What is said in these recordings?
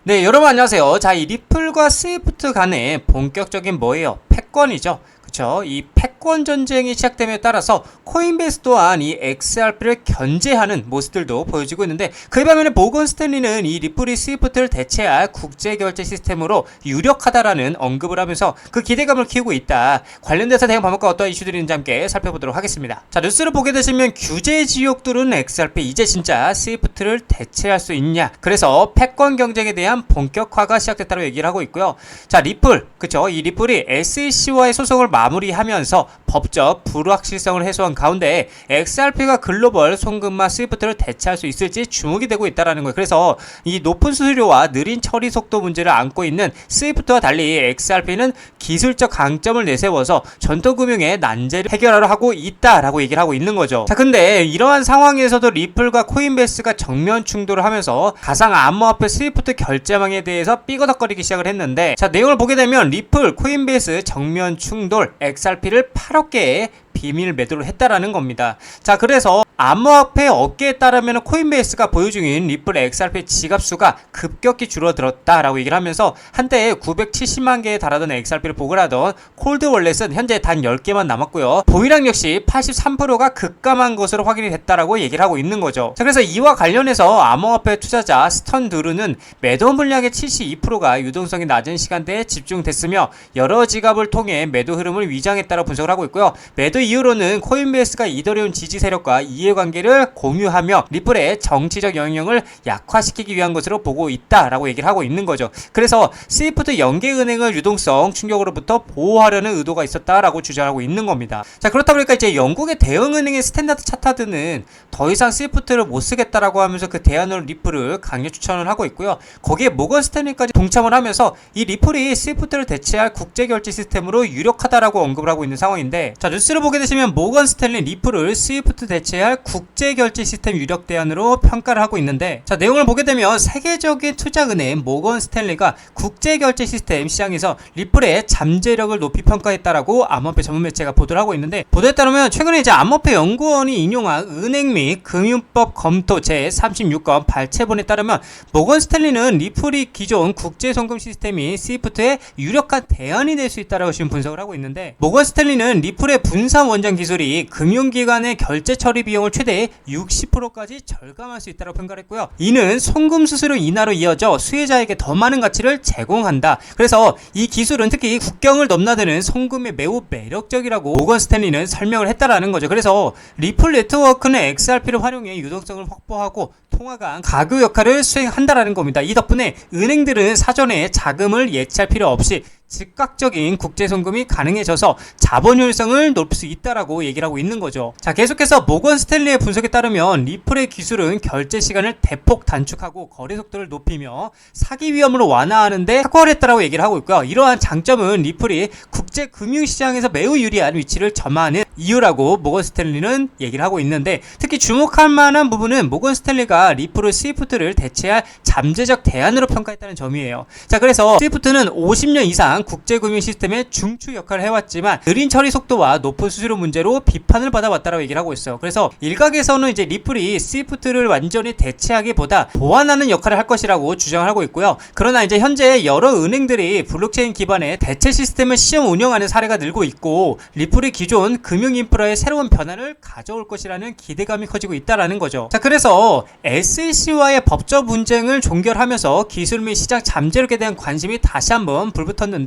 네, 여러분 안녕하세요. 자, 이 리플과 스위프트 간의 본격적인 뭐예요? 패권이죠. 그쵸? 이 패권 전쟁이 시작됨에 따라서 코인베이스 또한 이 XRP를 견제하는 모습들도 보여지고 있는데, 그에 반면에 모건 스탠리는 이 리플이 스위프트를 대체할 국제결제 시스템으로 유력하다라는 언급을 하면서 그 기대감을 키우고 있다. 관련돼서 대응 방법과 어떠한 이슈들이 있는지 함께 살펴보도록 하겠습니다. 자, 뉴스를 보게 되시면 규제 지옥 뚫은 XRP, 이제 진짜 스위프트를 대체할 수 있냐? 그래서 패권 경쟁에 대한 본격화가 시작됐다고 얘기를 하고 있고요. 자, 리플, 그쵸? 이 리플이 SEC와의 소송을 마무리하면서 법적 불확실성을 해소한 가운데 XRP가 글로벌 송금마 스위프트를 대체할 수 있을지 주목이 되고 있다는 거예요. 그래서 이 높은 수수료와 느린 처리 속도 문제를 안고 있는 스위프트와 달리 XRP는 기술적 강점을 내세워서 전통금융의 난제를 해결하려 하고 있다라고 얘기를 하고 있는 거죠. 자, 근데 이러한 상황에서도 리플과 코인베이스가 정면 충돌을 하면서 가상 암호화폐 스위프트 결제망에 대해서 삐거덕거리기 시작을 했는데, 자, 내용을 보게 되면 리플, 코인베이스 정면 충돌, XRP를 8억 개의 비밀 매도를 했다라는 겁니다. 자, 그래서 암호화폐 업계에 따르면 코인베이스가 보유 중인 리플 XRP 지갑수가 급격히 줄어들었다라고 얘기를 하면서 한때 970만 개에 달하던 XRP를 보관하던 콜드 월렛은 현재 단 10개만 남았고요. 보유량 역시 83%가 급감한 것으로 확인이 됐다라고 얘기를 하고 있는 거죠. 자, 그래서 이와 관련해서 암호화폐 투자자 스턴드루는 매도 물량의 72%가 유동성이 낮은 시간대에 집중됐으며 여러 지갑을 통해 매도 흐름을 위장했다고 분석을 하고 있고요. 매도 이후로는 코인베이스가 이더리움 지지 세력과 이해관계를 공유하며 리플의 정치적 영향력을 약화시키기 위한 것으로 보고 있다라고 얘기를 하고 있는 거죠. 그래서 스위프트 연계은행을 유동성 충격으로부터 보호하려는 의도가 있었다라고 주장하고 있는 겁니다. 자, 그렇다 보니까 이제 영국의 대형은행의 스탠다드 차타드는 더 이상 스위프트를 못 쓰겠다라고 하면서 그 대안으로 리플을 강력 추천을 하고 있고요. 거기에 모건 스탠리까지 동참을 하면서 이 리플이 스위프트를 대체할 국제결제 시스템으로 유력하다라고 언급을 하고 있는 상황인데, 자, 뉴스를 보게 되시면 모건 스탠리 리플을 스위프트 대체할 국제결제 시스템 유력 대안으로 평가를 하고 있는데, 자, 내용을 보게 되면 세계적인 투자은행 모건 스탠리가 국제결제 시스템 시장에서 리플의 잠재력을 높이 평가했다라고 암호화폐 전문 매체가 보도를 하고 있는데, 보도에 따르면 최근에 이제 암호화폐 연구원이 인용한 은행 및 금융법 검토 제36건 발췌본에 따르면 모건 스탠리는 리플이 기존 국제송금 시스템이 스위프트의 유력한 대안이 될 수 있다라고 지금 분석을 하고 있는데, 모건 스탠리는 리플의 분산 원전 기술이 금융기관의 결제 처리 비용을 최대 60%까지 절감할 수 있다고 평가를 했고요. 이는 송금 수수료 인하로 이어져 수혜자에게 더 많은 가치를 제공한다. 그래서 이 기술은 특히 국경을 넘나드는 송금에 매우 매력적이라고 모건 스탠리는 설명을 했다라는 거죠. 그래서 리플 네트워크는 XRP를 활용해 유동성을 확보하고 통화 간 가교 역할을 수행한다라는 겁니다. 이 덕분에 은행들은 사전에 자금을 예치할 필요 없이 즉각적인 국제송금이 가능해져서 자본 효율성을 높일 수 있다라고 얘기를 하고 있는 거죠. 자, 계속해서 모건 스탠리의 분석에 따르면 리플의 기술은 결제 시간을 대폭 단축하고 거래 속도를 높이며 사기 위험을 완화하는데 탁월했다라고 얘기를 하고 있고요. 이러한 장점은 리플이 국제 금융시장에서 매우 유리한 위치를 점하는 이유라고 모건 스탠리는 얘기를 하고 있는데, 특히 주목할 만한 부분은 모건 스탠리가 리플을 스위프트를 대체할 잠재적 대안으로 평가했다는 점이에요. 자, 그래서 스위프트는 50년 이상 국제금융 시스템의 중추 역할을 해왔지만 느린 처리 속도와 높은 수수료 문제로 비판을 받아왔다고 얘기를 하고 있어요. 그래서 일각에서는 이제 리플이 스위프트를 완전히 대체하기보다 보완하는 역할을 할 것이라고 주장을 하고 있고요. 그러나 이제 현재 여러 은행들이 블록체인 기반의 대체 시스템을 시험 운영하는 사례가 늘고 있고, 리플이 기존 금융 인프라의 새로운 변화를 가져올 것이라는 기대감이 커지고 있다라는 거죠. 자, 그래서 SEC와의 법적 분쟁을 종결하면서 기술 및 시장 잠재력에 대한 관심이 다시 한번 불붙었는데,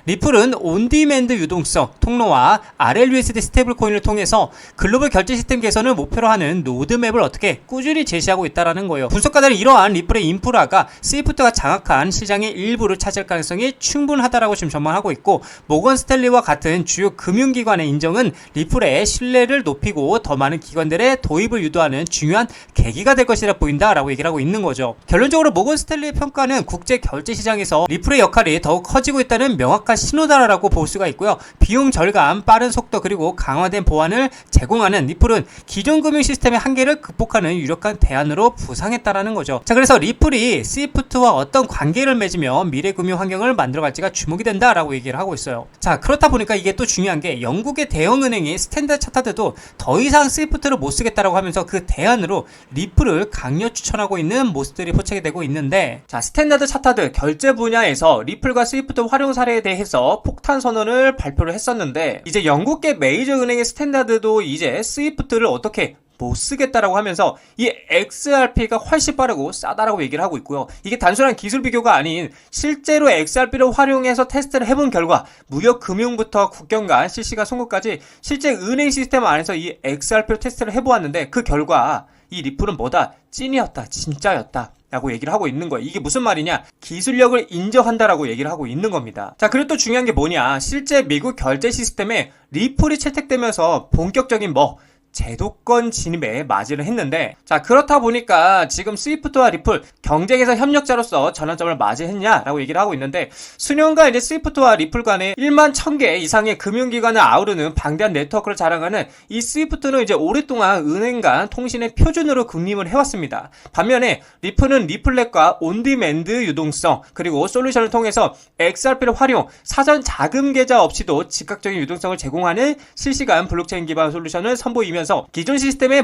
리플은 온디맨드 유동성, 통로와 RLUSD 스테이블 코인을 통해서 글로벌 결제 시스템 개선을 목표로 하는 로드맵을 어떻게 꾸준히 제시하고 있다라는 거예요. 분석가들은 이러한 리플의 인프라가 스위프트가 장악한 시장의 일부를 차지할 가능성이 충분하다라고 지금 전망하고 있고, 모건 스탠리와 같은 주요 금융기관의 인정은 리플의 신뢰를 높이고 더 많은 기관들의 도입을 유도하는 중요한 계기가 될 것이라 보인다라고 얘기를 하고 있는 거죠. 결론적으로 모건 스탠리의 평가는 국제 결제 시장에서 리플의 역할이 더욱 커지고 있다는 명확한 신호다라고 볼 수가 있고요. 비용 절감, 빠른 속도, 그리고 강화된 보안을 제공하는 리플은 기존 금융 시스템의 한계를 극복하는 유력한 대안으로 부상했다라는 거죠. 자, 그래서 리플이 스위프트와 어떤 관계를 맺으며 미래 금융 환경을 만들어갈지가 주목이 된다라고 얘기를 하고 있어요. 자, 그렇다 보니까 이게 또 중요한 게 영국의 대형은행이 스탠다드 차타드도 더 이상 스위프트를 못 쓰겠다라고 하면서 그 대안으로 리플을 강력 추천하고 있는 모습들이 포착이 되고 있는데, 자, 스탠다드 차타드 결제 분야에서 리플과 스위프트 활용 사례에 대해서 폭탄 선언을 발표를 했었는데, 이제 영국계 메이저 은행의 스탠다드도 이제 스위프트를 어떻게 못 쓰겠다라고 하면서 이 XRP가 훨씬 빠르고 싸다라고 얘기를 하고 있고요. 이게 단순한 기술 비교가 아닌 실제로 XRP를 활용해서 테스트를 해본 결과 무역 금융부터 국경 간 실시간 송금까지 실제 은행 시스템 안에서 이 XRP로 테스트를 해보았는데 그 결과 이 리플은 뭐다? 찐이었다. 진짜였다. 라고 얘기를 하고 있는 거예요. 이게 무슨 말이냐? 기술력을 인정한다라고 얘기를 하고 있는 겁니다. 자, 그리고 또 중요한 게 뭐냐? 실제 미국 결제 시스템에 리플이 채택되면서 본격적인 제도권 진입에 맞이를 했는데, 자, 그렇다 보니까 지금 스위프트와 리플 경쟁에서 협력자로서 전환점을 맞이했냐라고 얘기를 하고 있는데, 수년간 이제 스위프트와 리플 간에 1만 1000개 이상의 금융기관을 아우르는 방대한 네트워크를 자랑하는 이 스위프트는 이제 오랫동안 은행 간 통신의 표준으로 군림을 해왔습니다. 반면에 리플은 리플렛과 온디맨드 유동성 그리고 솔루션을 통해서 XRP를 활용, 사전 자금 계좌 없이도 즉각적인 유동성을 제공하는 실시간 블록체인 기반 솔루션을 선보이며 기존 시스템에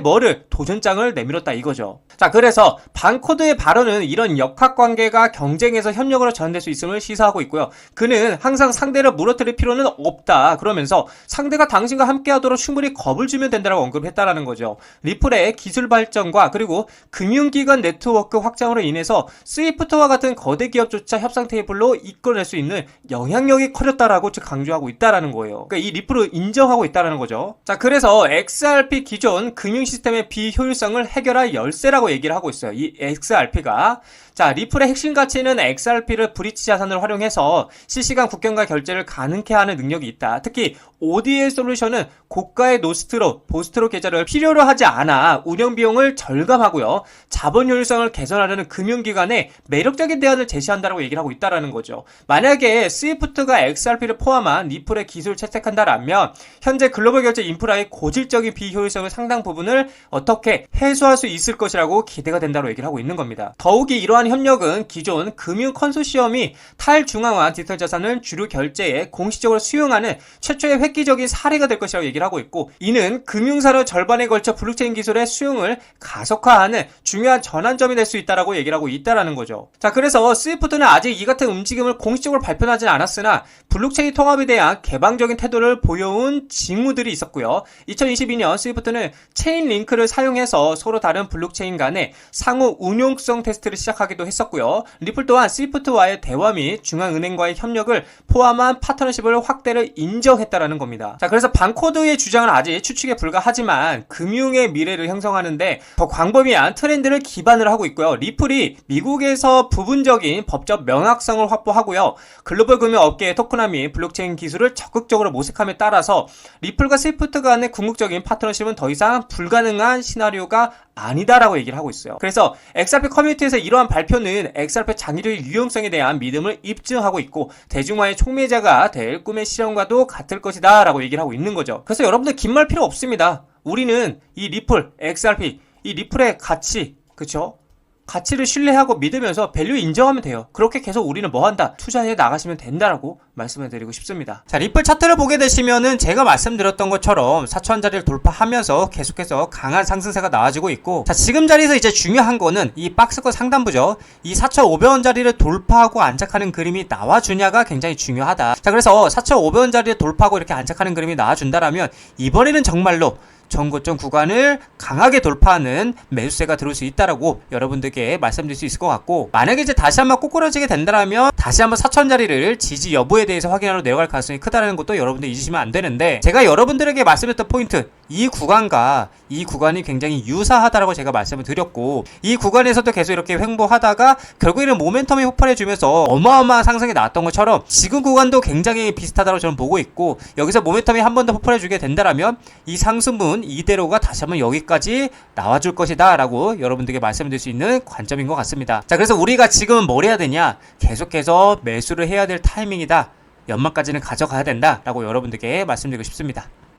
도전장을 내밀었다 이거죠. 자, 그래서 반코드의 발언은 이런 역학관계가 경쟁에서 협력으로 전환될 수 있음을 시사하고 있고요. 그는 항상 상대를 무너뜨릴 필요는 없다 그러면서 상대가 당신과 함께하도록 충분히 겁을 주면 된다고 언급했다라는 거죠. 리플의 기술 발전과 그리고 금융기관 네트워크 확장으로 인해서 스위프트와 같은 거대 기업조차 협상 테이블로 이끌어낼 수 있는 영향력이 커졌다라고 강조하고 있다라는 거예요. 그러니까 이 리플을 인정하고 있다라는 거죠. 자, 그래서 XRP 기존 금융 시스템의 비효율성을 해결할 열쇠라고 얘기를 하고 있어요. 이 XRP가. 자, 리플의 핵심 가치는 XRP를 브릿지 자산을 활용해서 실시간 국경과 결제를 가능케 하는 능력이 있다. 특히 ODL 솔루션은 고가의 노스트로, 보스트로 계좌를 필요로 하지 않아 운영 비용을 절감하고요. 자본 효율성을 개선하려는 금융기관에 매력적인 대안을 제시한다고 얘기를 하고 있다는 거죠. 만약에 스위프트가 XRP를 포함한 리플의 기술을 채택한다라면 현재 글로벌 결제 인프라의 고질적인 비효율성을 상당 부분을 어떻게 해소할 수 있을 것이라고 기대가 된다고 얘기를 하고 있는 겁니다. 더욱이 이러한 협력은 기존 금융 컨소시엄이 탈중앙화 디지털 자산을 주류 결제에 공식적으로 수용하는 최초의 획기적인 사례가 될 것이라고 얘기를 하고 있고, 이는 금융산업 절반에 걸쳐 블록체인 기술의 수용을 가속화하는 중요한 전환점이 될 수 있다라고 얘기를 하고 있다라는 거죠. 자, 그래서 스위프트는 아직 이 같은 움직임을 공식적으로 발표하진 않았으나 블록체인 통합에 대한 개방적인 태도를 보여온 징후들이 있었고요. 2022년 스위프트는 체인 링크를 사용해서 서로 다른 블록체인 간의 상호 운용성 테스트를 시작하기도 했었고요. 리플 또한 스위프트와의 대화 및 중앙은행과의 협력을 포함한 파트너십을 확대를 인정했다라는 겁니다. 자, 그래서 반코드의 주장은 아직 추측에 불과하지만 금융의 미래를 형성하는데 더 광범위한 트렌드를 기반으로 하고 있고요. 리플이 미국에서 부분적인 법적 명확성을 확보하고요. 글로벌 금융 업계의 토크나 및 블록체인 기술을 적극적으로 모색함에 따라서 리플과 스위프트 간의 궁극적인 파트너십은 더 이상 불가능한 시나리오가 아니다라고 얘기를 하고 있어요. 그래서 XRP 커뮤니티에서 이러한 발표는 XRP 장기적인 유용성에 대한 믿음을 입증하고 있고 대중화의 촉매자가 될 꿈의 실현과도 같을 것이다 라고 얘기를 하고 있는 거죠. 그래서 여러분들 긴 말 필요 없습니다. 우리는 이 리플, XRP, 이 리플의 가치, 그쵸? 가치를 신뢰하고 믿으면서 밸류 인정하면 돼요. 그렇게 계속 우리는 뭐한다? 투자해 나가시면 된다라고 말씀을 드리고 싶습니다. 자, 리플 차트를 보게 되시면은 제가 말씀드렸던 것처럼 4,000원짜리를 돌파하면서 계속해서 강한 상승세가 나와지고 있고, 자, 지금 자리에서 이제 중요한 거는 이 박스권 상단부죠. 이 4,500원짜리를 돌파하고 안착하는 그림이 나와주냐가 굉장히 중요하다. 자, 그래서 4,500원짜리를 돌파하고 이렇게 안착하는 그림이 나와준다라면 이번에는 정말로 전고점 구간을 강하게 돌파하는 매수세가 들어올 수 있다라고 여러분들께 말씀드릴 수 있을 것 같고, 만약에 이제 다시 한번 꼬꾸라지게 된다라면 다시 한번 4,000원짜리를 지지 여부에 대해서 확인하러 내려갈 가능성이 크다라는 것도 여러분들 잊으시면 안 되는데, 제가 여러분들에게 말씀했던 포인트, 이 구간과 이 구간이 굉장히 유사하다라고 제가 말씀을 드렸고, 이 구간에서도 계속 이렇게 횡보하다가 결국에는 모멘텀이 폭발해주면서 어마어마한 상승이 나왔던 것처럼 지금 구간도 굉장히 비슷하다고 저는 보고 있고, 여기서 모멘텀이 한 번 더 폭발해주게 된다라면 이 상승분 이대로가 다시 한번 여기까지 나와줄 것이다 라고 여러분들께 말씀드릴 수 있는 관점인 것 같습니다. 자, 그래서 우리가 지금은 뭘 해야 되냐, 계속해서 매수를 해야 될 타이밍이다, 연말까지는 가져가야 된다 라고 여러분들께 말씀드리고 싶습니다.